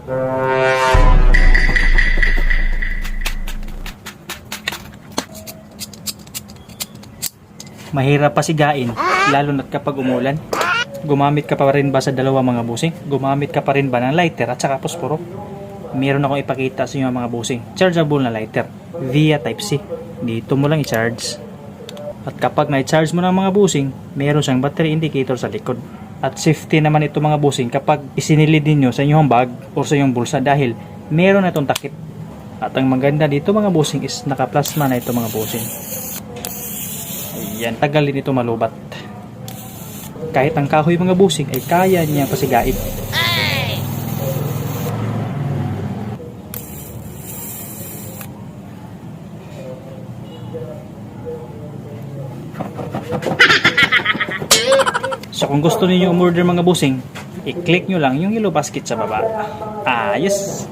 Mahirap pasigain, lalo na't kapag umulan. Gumamit ka pa rin ba sa dalawa mga busing? Gumamit ka pa rin ba ng lighter at saka posporo? Meron akong ipakita sa inyo mga busing. Chargeable na lighter via Type-C. Dito mo lang i-charge. At kapag na-charge mo ng mga busing, meron siyang battery indicator sa likod. At safety naman ito mga busing kapag isinilid ninyo sa inyong bag o sa inyong bulsa dahil meron na itong takip. At ang maganda dito mga busing is naka-plasma na ito mga busing. Ayan, tagal din ito malubat. Kahit ang kahoy mga busing ay kaya niya pasigain. So kung gusto niyo umorder mga busing, i-click nyo lang yung yellow basket sa baba. Ayos!